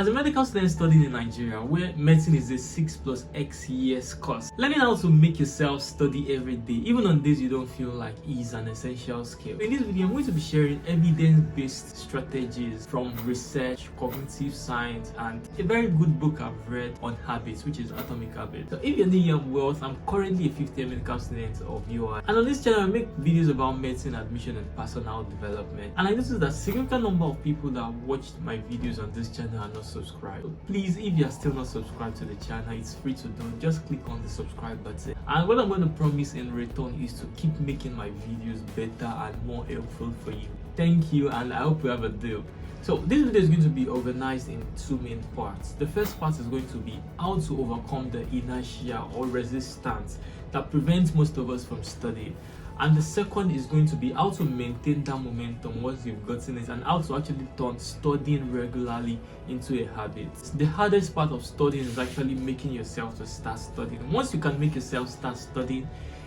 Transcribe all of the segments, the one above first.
As a medical student studying in Nigeria, where medicine is a 6+X years course, learning how to make yourself study every day, even on days you don't feel like, is an essential skill. In this video, I'm going to be sharing evidence-based strategies from research, cognitive science, and a very good book I've read on habits, which is Atomic Habits. So if you're new here, I'm currently a 5th year medical student of UI, and on this channel I make videos about medicine admission and personal development. And I noticed that a significant number of people that watched my videos on this channel are not subscribed. So please, if you are still not subscribed to the channel, it's free to do. Just click on the subscribe button. And what I'm going to promise in return is to keep making my videos better and more helpful for you. Thank you, and I hope you have a deal. So this video is going to be organized in 2 main parts. The first part is going to be how to overcome the inertia or resistance that prevents most of us from studying. And the second is going to be how to maintain that momentum once you've gotten it, and how to actually turn studying regularly into a habit. The hardest part of studying is actually making yourself to start studying. Once you can make yourself start studying,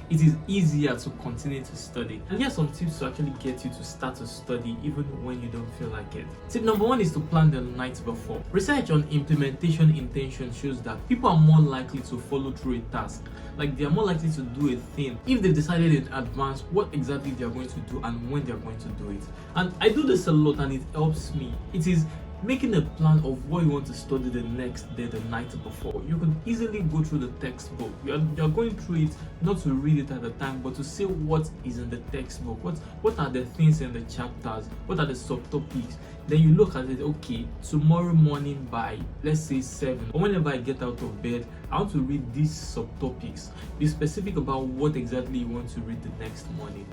it is easier to continue to study. And here are some tips to actually get you to start to study even when you don't feel like it. Tip number 1 is to plan the night before. Research on implementation intention shows that people are more likely to follow through a task. Like, they are more likely to do a thing if they've decided in advance what exactly they are going to do and when they are going to do it. And I do this a lot, and it helps me. It is making a plan of what you want to study the next day, the night before. You can easily go through the textbook. You're going through it not to read it at the time, but to see what is in the textbook. What are the things in the chapters? What are the subtopics? Then you look at it, okay, tomorrow morning by, let's say 7, or whenever I get out of bed, I want to read these subtopics. Be specific about what exactly you want to read the next morning.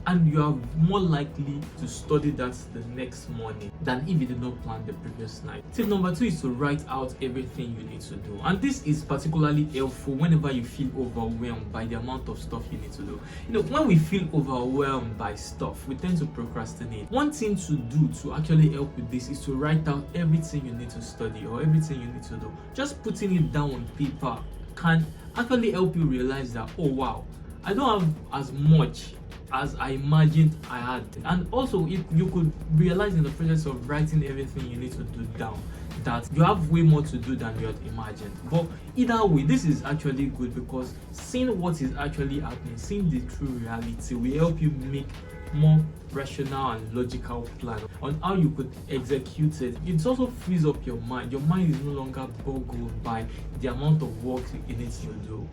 And you are more likely to study that the next morning than if you did not plan the previous night. Tip number 2 is to write out everything you need to do. And this is particularly helpful whenever you feel overwhelmed by the amount of stuff you need to do. You know, when we feel overwhelmed by stuff, we tend to procrastinate. One thing to do to actually help with this is to write out everything you need to study or everything you need to do. Just putting it down on paper can actually help you realize that, oh wow, I don't have as much as I imagined I had. And also, if you could realize in the process of writing everything you need to do down that you have way more to do than you had imagined. But either way, this is actually good, because seeing what is actually happening, seeing the true reality, will help you make more rational and logical plan on how you could execute it. It also frees up your mind. Your mind is no longer boggled by the amount of work it needs to do,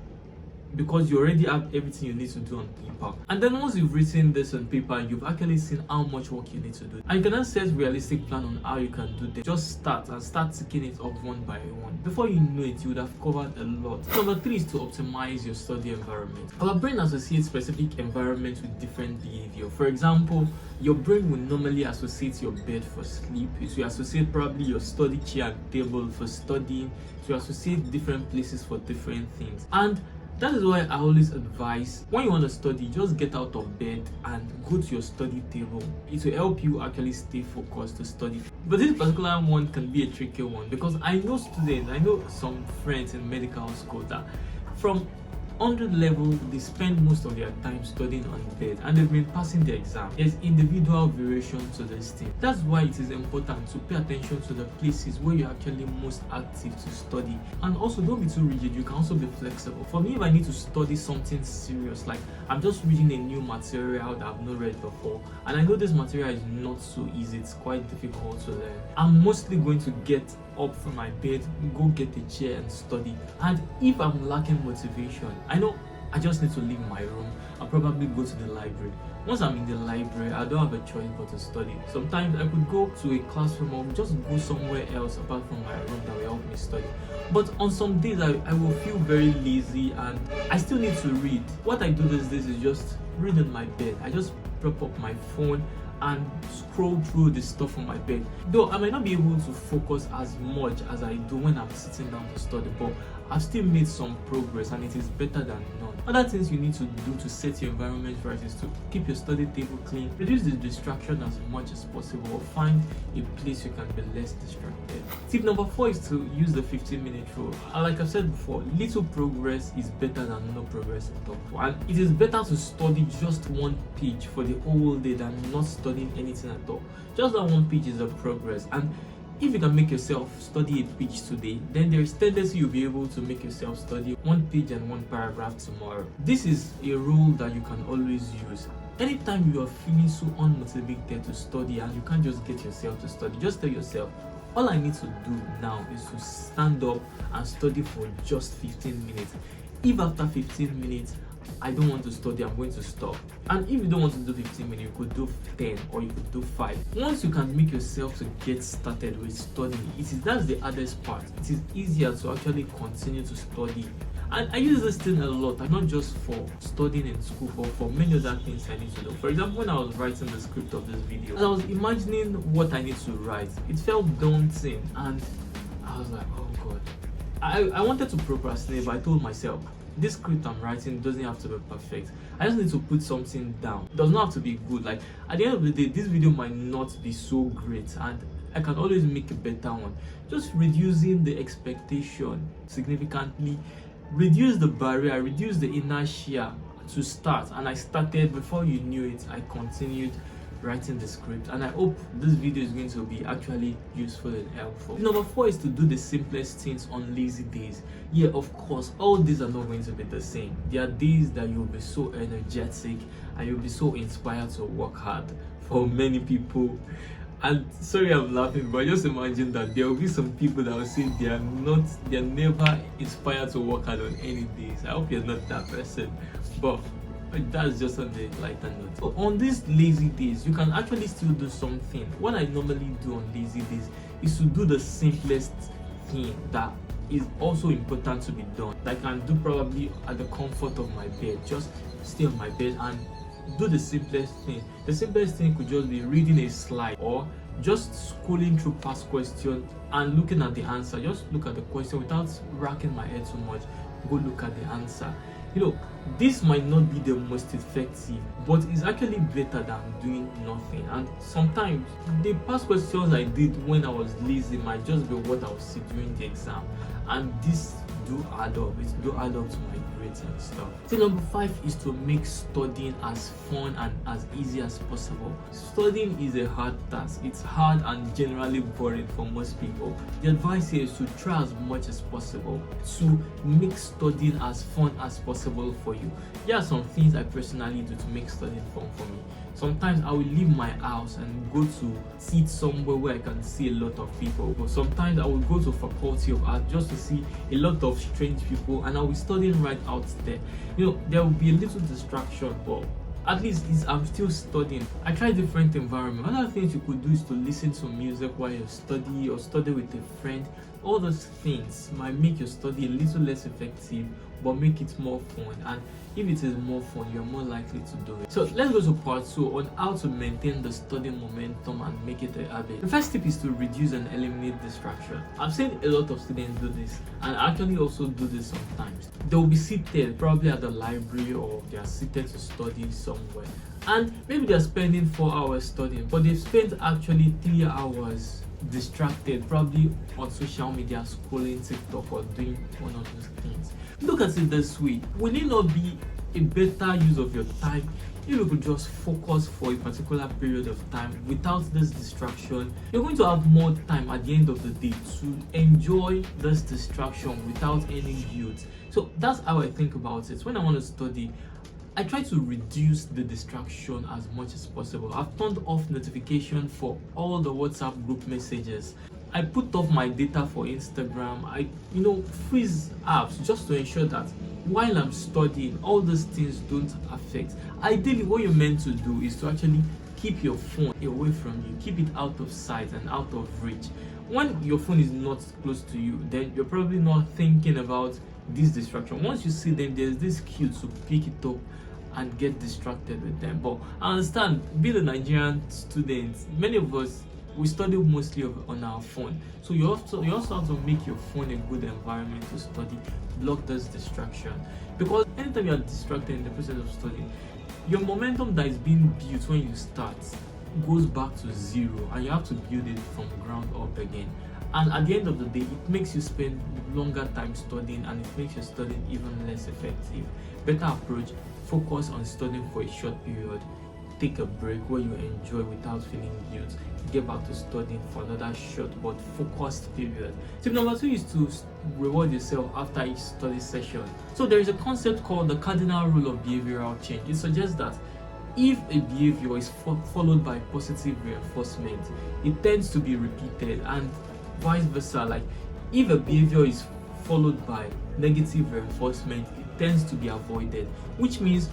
because you already have everything you need to do on paper. And then once you've written this on paper, you've actually seen how much work you need to do, and you can then set realistic plan on how you can do this. Just start ticking it off one by one. Before you know it, you would have covered a lot. Number 3 is to optimize your study environment. Our brain associates specific environments with different behavior. For example, your brain will normally associate your bed for sleep. It will associate probably your study chair and table for studying. It will associate different places for different things. And that is why I always advise, when you want to study, just get out of bed and go to your study table. It will help you actually stay focused to study. But this particular one can be a tricky one, because I know some friends in medical school that from 100 level, they spend most of their time studying on bed, and they've been passing the exam. There's individual variation to this thing. That's why it is important to pay attention to the places where you're actually most active to study. And also, don't be too rigid. You can also be flexible. For me, if I need to study something serious, like I'm just reading a new material that I've not read before, and I know this material is not so easy, it's quite difficult to learn, I'm mostly going to get up from my bed, go get a chair and study. And if I'm lacking motivation, I know I just need to leave my room. I'll probably go to the library. Once I'm in the library, I don't have a choice but to study. Sometimes I could go to a classroom or just go somewhere else apart from my room that will help me study. But on some days, I will feel very lazy and I still need to read. What I do these days is just read on my bed. I just prop up my phone and scroll through the stuff on my bed. Though I might not be able to focus as much as I do when I'm sitting down to study, but I've still made some progress, and it is better than none. Other things you need to do to set your environment right is to keep your study table clean, reduce the distraction as much as possible, or find a place you can be less distracted. Tip number 4 is to use the 15-minute rule. And like I said before, little progress is better than no progress at all. And it is better to study just one page for the whole day than not studying anything at all. Just that one page is a progress. And if you can make yourself study a page today, then there is tendency you'll be able to make yourself study one page and one paragraph tomorrow. This is a rule that you can always use. Anytime you are feeling so unmotivated to study and you can't just get yourself to study, just tell yourself, all I need to do now is to stand up and study for just 15 minutes. If after 15 minutes I don't want to study, I'm going to stop. And if you don't want to do 15 minutes, you could do 10 or you could do 5. Once you can make yourself to get started with studying, that's the hardest part. It is easier to actually continue to study. And I use this thing a lot, not just for studying in school, but for many other things I need to do. For example, when I was writing the script of this video, as I was imagining what I need to write, it felt daunting, and I was like, oh God. I wanted to procrastinate, but I told myself, this script I'm writing doesn't have to be perfect. I just need to put something down. It does not have to be good. Like, at the end of the day, this video might not be so great, and I can always make a better one. Just reducing the expectation significantly, reduce the barrier, reduce the inertia to start. And I started. Before you knew it, I continued writing the script, and I hope this video is going to be actually useful and helpful. Number 4 is to do the simplest things on lazy days. Yeah, of course, all days are not going to be the same. There are days that you'll be so energetic and you'll be so inspired to work hard. For many people, and sorry I'm laughing, but just imagine that there will be some people that will say they're never inspired to work hard on any days. I hope you're not that person, but that's just on the lighter note. So on these lazy days, you can actually still do something. What I normally do on lazy days is to do the simplest thing that is also important to be done. That I can do probably at the comfort of my bed. Just stay on my bed and do the simplest thing. The simplest thing could just be reading a slide or just scrolling through past questions and looking at the answer. Just look at the question without racking my head too much. Go look at the answer. This might not be the most effective, but it's actually better than doing nothing. And sometimes the past questions I did when I was lazy might just be what I will see during the exam, and this do add up. It do add up to my grades and stuff. So number 5 is to make studying as fun and as easy as possible. Studying is a hard task. It's hard and generally boring for most people. The advice here is to try as much as possible to make studying as fun as possible for you. There are some things I personally do to make studying fun for me. Sometimes I will leave my house and go to sit somewhere where I can see a lot of people. But sometimes I will go to Faculty of Art just to see a lot of strange people, and I will be studying right out there. There will be a little distraction, but at least I'm still studying. I try different environments. Other things you could do is to listen to music while you study or study with a friend. All those things might make your study a little less effective, but make it more fun. And if it is more fun, you're more likely to do it. So let's go to part 2 on how to maintain the study momentum and make it a habit. The first tip is to reduce and eliminate distraction. I've seen a lot of students do this, and I actually also do this sometimes. They will be seated probably at the library, or they are seated to study somewhere, and maybe they're spending 4 hours studying, but they've spent actually 3 hours distracted, probably on social media, scrolling TikTok or doing one of those things. Look at it this way: will it not be a better use of your time if you could just focus for a particular period of time without this distraction? You're going to have more time at the end of the day to enjoy this distraction without any guilt. So that's how I think about it. When I want to study, I try to reduce the distraction as much as possible. I've turned off notification for all the WhatsApp group messages. I put off my data for Instagram. I freeze apps just to ensure that while I'm studying, all those things don't affect. Ideally, what you're meant to do is to actually keep your phone away from you. Keep it out of sight and out of reach. When your phone is not close to you, then you're probably not thinking about this distraction. Once you see them, there's this cue to pick it up and get distracted with them. But I understand, being a Nigerian student, many of us, we study mostly on our phone. So you also have to make your phone a good environment to study. Block this distraction, because anytime you are distracted in the process of studying, your momentum that is being built when you start goes back to zero, and you have to build it from ground up again. And at the end of the day, it makes you spend longer time studying, and it makes your studying even less effective. Better approach: focus on studying for a short period, take a break where you enjoy without feeling guilt, get back to studying for another short but focused period. Tip number 2 is to reward yourself after each study session. So there is a concept called the cardinal rule of behavioral change. It suggests that if a behavior is followed by positive reinforcement, it tends to be repeated, and vice versa. Like if a behavior is followed by negative reinforcement, it tends to be avoided, which means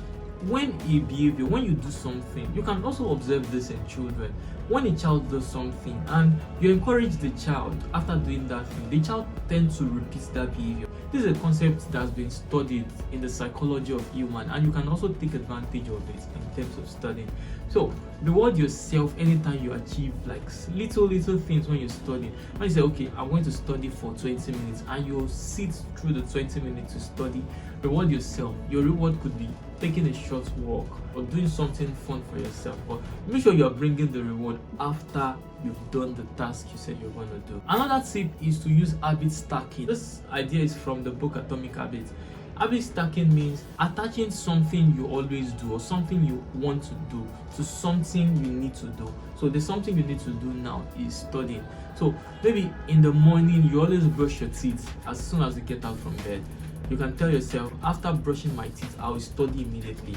when you do something, you can also observe this in children. When a child does something and you encourage the child after doing that thing, the child tends to repeat that behavior. This is a concept that's been studied in the psychology of human, and you can also take advantage of it in terms of studying. So reward yourself anytime you achieve like little things when you study. When you say, okay, I'm going to study for 20 minutes, and you sit through the 20 minutes to study, reward yourself. Your reward could be taking a short walk or doing something fun for yourself, but make sure you're bringing the reward after you've done the task you said you're going to do. Another tip is to use habit stacking. This idea is from the book Atomic Habits. Habit stacking means attaching something you always do or something you want to do to something you need to do. So the something you need to do now is studying. So maybe in the morning you always brush your teeth as soon as you get out from bed. You can tell yourself, after brushing my teeth, I will study immediately.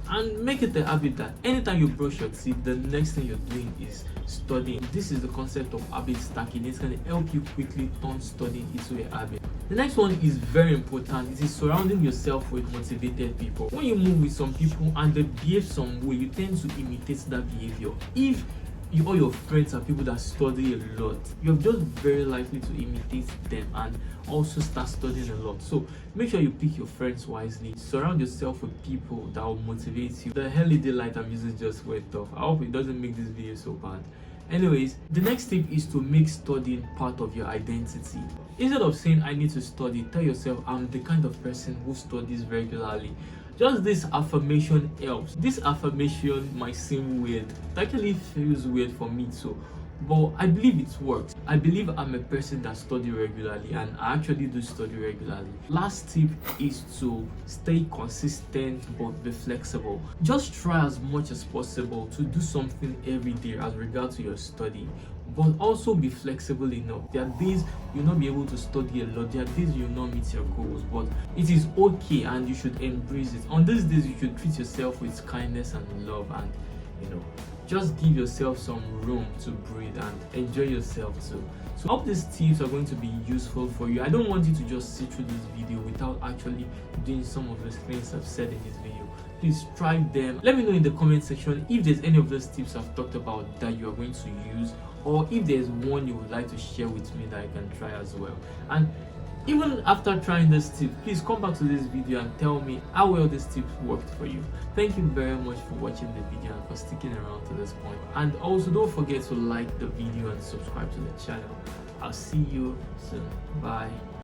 And make it a habit that anytime you brush your teeth, the next thing you're doing is studying. This is the concept of habit stacking. It's going to help you quickly turn studying into a habit. The next one is very important. It is surrounding yourself with motivated people. When you move with some people and they behave some way, you tend to imitate that behavior. If all your friends are people that study a lot, you're just very likely to imitate them and also start studying a lot. So make sure you pick your friends wisely. Surround yourself with people that will motivate you. The LED light I'm using just went off. I hope it doesn't make this video so bad. Anyways, the next tip is to make studying part of your identity. Instead of saying I need to study, tell yourself I'm the kind of person who studies regularly. Just this affirmation helps. This affirmation might seem weird. It actually feels weird for me too, but I believe it works. I believe I'm a person that studies regularly, and I actually do study regularly. Last tip is to stay consistent but be flexible. Just try as much as possible to do something every day as regards to your study, but also be flexible enough. There are days you'll not be able to study a lot, there are days you'll not meet your goals, but it is okay and you should embrace it. On these days you should treat yourself with kindness and love, and just give yourself some room to breathe and enjoy yourself too. So I hope these tips are going to be useful for you. I don't want you to just sit through this video without actually doing some of the things I've said in this video. Please try them. Let me know in the comment section if there's any of those tips I've talked about that you are going to use, or if there's one you would like to share with me that I can try as well. And even after trying this tip, please come back to this video and tell me how well this tip worked for you. Thank you very much for watching the video and for sticking around to this point. And also don't forget to like the video and subscribe to the channel. I'll see you soon. Bye.